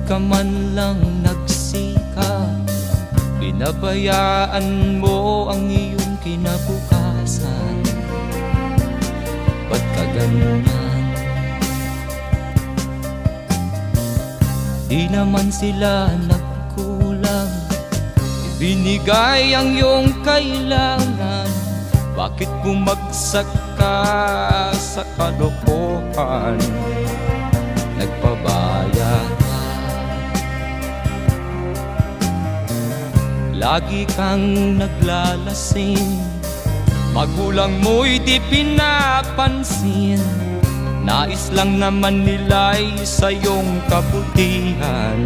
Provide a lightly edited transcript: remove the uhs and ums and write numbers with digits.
ka man lang nagsikap, pinabayaan mo ang iyong kinabukasan. Ba't ka ganyan? Di naman sila nagkulang, ibinigay ang iyong kailangan. Bakit bumagsak ka sa kalokohan? Nagpabaya ka, lagi kang naglalasing, magulang mo'y di pinapansin. Nais lang naman nila'y sa iyong kabutihan.